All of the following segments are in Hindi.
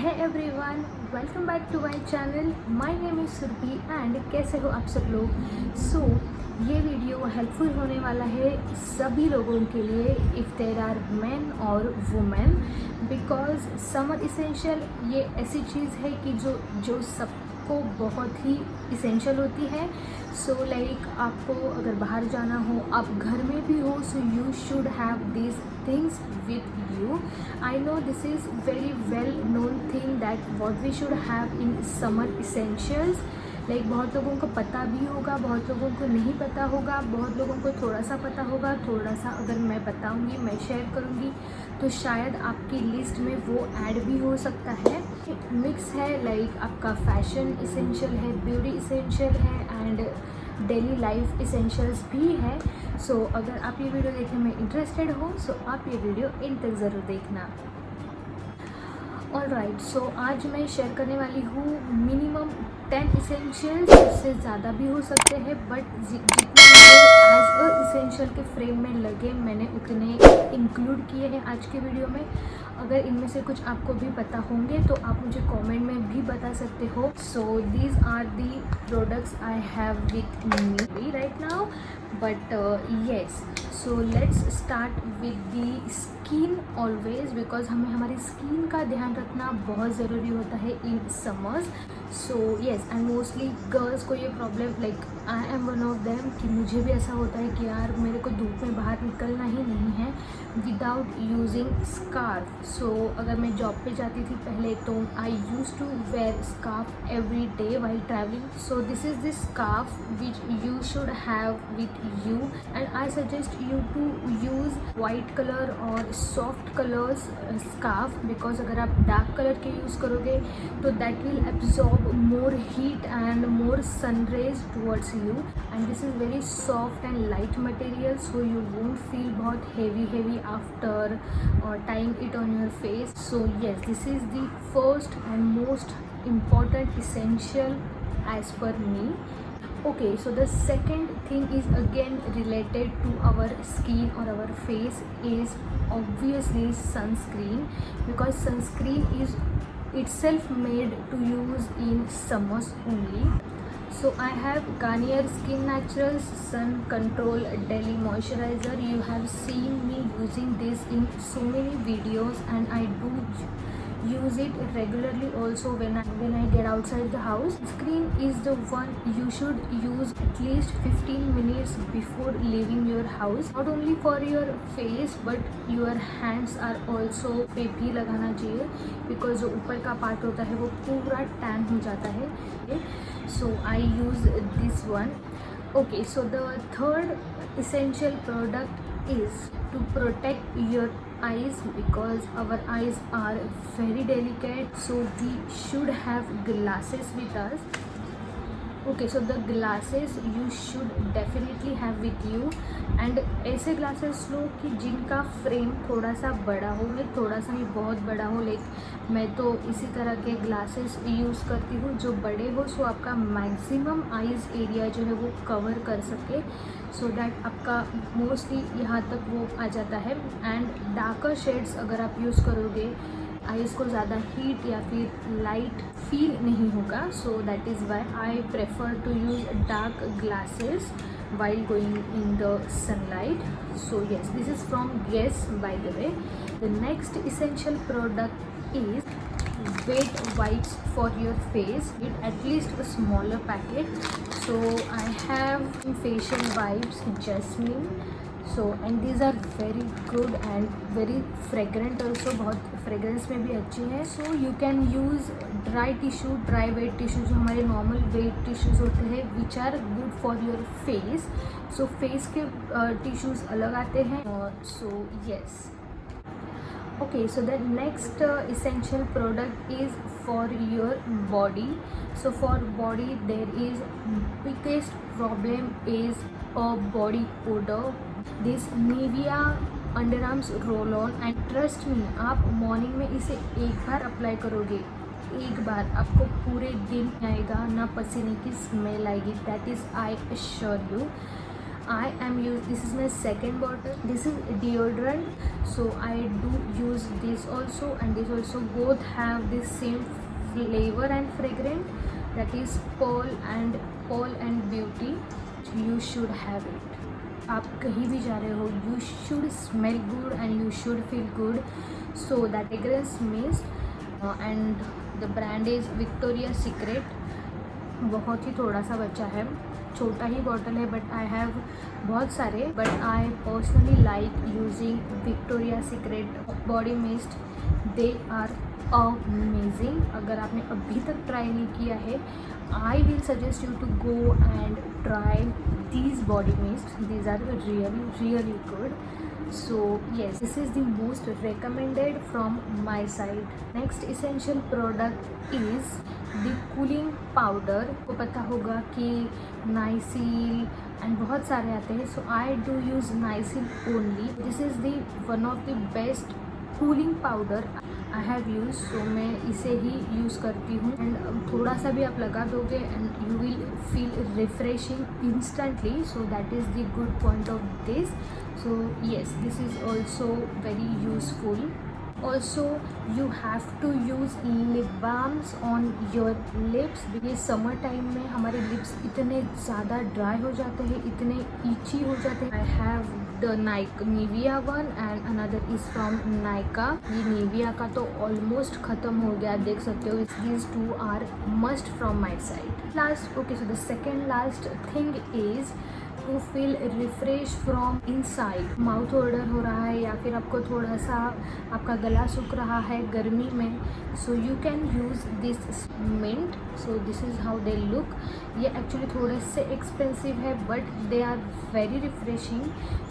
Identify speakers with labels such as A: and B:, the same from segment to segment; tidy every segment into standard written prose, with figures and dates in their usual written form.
A: है everyone, welcome back to my channel. My name is Surabhi and कैसे हो आप सब लोग। ये वीडियो हेल्पफुल होने वाला है सभी लोगों के लिए, इफ़ देर आर मेन और वुमेन, बिकॉज समर इसेंशियल ये ऐसी चीज़ है कि जो सबको बहुत ही इसेंशियल होती है। सो लाइक आपको अगर बाहर जाना हो, आप घर में भी हो, so you should have this things with you. I know this is very well known thing that what we should have in summer essentials. Like बहुत लोगों को पता भी होगा, बहुत लोगों को नहीं पता होगा, बहुत लोगों को थोड़ा सा पता होगा, थोड़ा सा अगर मैं बताऊंगी, मैं शेयर करूंगी तो शायद आपकी लिस्ट में वो ऐड भी हो सकता है। मिक्स है, लाइक आपका फैशन इसेंशियल है, ब्यूटी इसेंशियल है एंड डेली लाइफ इसेंशियल्स भी है। सो अगर आप ये वीडियो देखने में इंटरेस्टेड हो सो आप ये वीडियो इन तक ज़रूर देखना। ऑलराइट, सो आज मैं शेयर करने वाली हूँ मिनिमम 10 इसेंशियल्स, उससे ज़्यादा भी हो सकते हैं, बट जितने मुझे एज अ इसेंशियल के फ्रेम में लगे मैंने उतने इंक्लूड किए हैं आज के वीडियो में। अगर इनमें से कुछ आपको भी पता होंगे तो आप मुझे कमेंट में भी बता सकते हो। So these are the products I have with me right now, but yes, so let's start with the skin always, because हमें हमारी स्किन का ध्यान रखना बहुत ज़रूरी होता है in summers. So yes, and mostly girls को ये problem, like I am one of them, कि मुझे भी ऐसा होता है कि यार मेरे को धूप में बाहर निकलना ही नहीं है विदाउट यूजिंग स्कार्फ। सो अगर मैं जॉब पे जाती थी पहले तो I use to wear scarf every day while travelling. So this is the scarf which you should have with you and I suggest you to use white color और soft colors scarf, because अगर आप dark color के use करोगे तो that will absorb more heat and more sun rays towards you, and this is very soft and light material, so you won't feel बहुत heavy after tying it on your face. So yes, this is the first and most important essential as per me. Okay, so the second thing is again related to our skin or our face is obviously sunscreen, because sunscreen is itself made to use in summers only. So I have Garnier Skin Naturals Sun Control Daily Moisturizer. You have seen me using this in so many videos and I do use it regularly also when I get outside the house. Sunscreen is the one you should use at least 15 minutes before leaving your house. Not only for your face but your hands are also पे भी लगाना चाहिए, because जो ऊपर का पार्ट होता है वो पूरा टैन हो जाता है। So I use this one. Okay, so the third essential product is to protect your eyes, because our eyes are very delicate, so we should have glasses with us. Okay, so the glasses you should definitely have with you, and ऐसे glasses लो कि जिनका फ्रेम थोड़ा सा बड़ा हो, लाइक थोड़ा सा नहीं बहुत बड़ा हो। लाइक मैं तो इसी तरह के ग्लासेस यूज़ करती हूँ जो बड़े हो, सो आपका मैक्सिमम आइज़ एरिया जो है वो कवर कर सके, सो दैट आपका मोस्टली यहाँ तक वो आ जाता है। एंड डार्कर शेड्स अगर आप यूज़ करोगे आइज़ को ज़्यादा हीट या फिर लाइट फील नहीं होगा, so that is why I prefer to use dark glasses while going in the sunlight. So yes, this is from Guess, by the way. The next essential product is wet wipes for your face, at least a smaller packet. So I have facial wipes Jasmine, so and these are very good and very fragrant also, बहुत fragrance में भी अच्छी है। So you can use dry tissue, dry wet tissue, जो हमारे normal wet tissues होते हैं which are good for your face. So face के tissues अलग आते हैं। So yes. Okay, so the next essential product is for your body. So for body there is biggest problem is a body odor. This Nivea underarms roll on, and trust me, आप मॉर्निंग में इसे एक बार अप्लाई करोगे, एक बार आपको पूरे दिन आएगा ना, पसीने की स्मेल आएगी, that is I assure you. I am use this is my second bottle. This is deodorant, so I do use this also, and this also both have the same flavor and fragrance, that is Paul and Beauty. You should have it. आप कहीं भी जा रहे हो, you should smell good and you should feel good. So that fragrance mist and the brand is Victoria's Secret. बहुत ही थोड़ा सा बचा है, छोटा ही बॉटल है, बट आई हैव बहुत सारे, but I personally like using Victoria secret body mist. They are amazing. अगर आपने अभी तक ट्राई नहीं किया है, I will suggest you to go and try these body mist. These are really good. So yes, this is the most recommended from my side. Next essential product is the cooling powder. को पता होगा कि नाइसिल एंड बहुत सारे आते हैं, so I do use Nycil only. This is the one of the best cooling powder I have use. So मैं इसे ही यूज़ करती हूँ, एंड थोड़ा सा भी आप लगा दोगे and you will feel refreshing instantly. So that is the good point of this. So yes, this is also very useful. Also you have to use lip balms on your lips. ये समर टाइम में हमारे लिप्स इतने ज़्यादा ड्राई हो जाते हैं, इतने ईची हो जाते हैं. I have the Nivea one and another is from Nykaa. ये निविया का तो ऑलमोस्ट ख़त्म हो गया, देख सकते हो. These two are must from my side. Last, okay, so the second last thing is to feel refresh from inside. Mouth odour हो रहा है या फिर आपको थोड़ा सा आपका गला सूख रहा है गर्मी में, so you can use this mint. So this is how they look. ये एक्चुअली थोड़े से एक्सपेंसिव है, but they are very refreshing.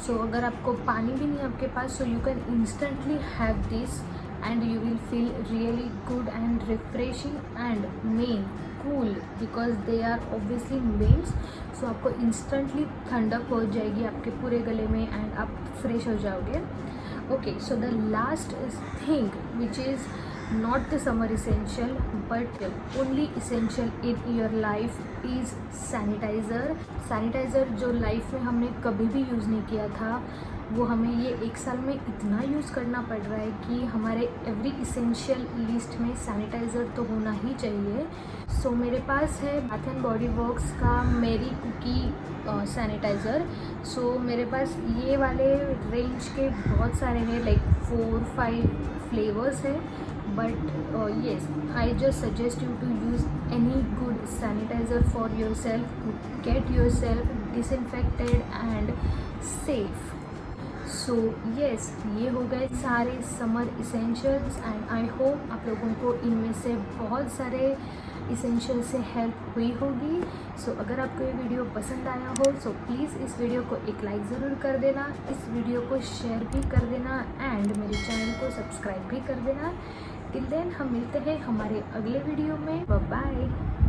A: So अगर आपको पानी भी नहीं आपके पास, so you can instantly have this and you will feel really good and refreshing and main cool, because they are obviously mints. so आपको instantly ठंडक हो जाएगी आपके पूरे गले में एंड आप फ्रेश हो जाओगे. okay, so the last thing which is not the summer essential but only essential in your life is sanitizer. जो लाइफ में हमने कभी भी यूज़ नहीं किया था, वो हमें ये एक साल में इतना यूज़ करना पड़ रहा है कि हमारे एवरी इसेंशियल लिस्ट में सैनिटाइज़र तो होना ही चाहिए. सो मेरे पास है बाथ एंड बॉडी वर्क्स का मेरी कुकी सैनिटाइज़र. सो मेरे पास ये वाले रेंज के बहुत सारे हैं, लाइक 4-5 फ्लेवर्स है. But yes, I just suggest you to use any good sanitiser for yourself to get yourself disinfected and safe. So yes, ये हो गए सारे summer essentials and I hope आप लोगों को इनमें से बहुत सारे इसेंशियल से हेल्प हुई होगी. सो अगर आपको ये वीडियो पसंद आया हो, सो प्लीज़ इस वीडियो को एक लाइक ज़रूर कर देना, इस वीडियो को शेयर भी कर देना एंड मेरे चैनल को सब्सक्राइब भी कर देना. टिल देन हम मिलते हैं हमारे अगले वीडियो में. Bye bye.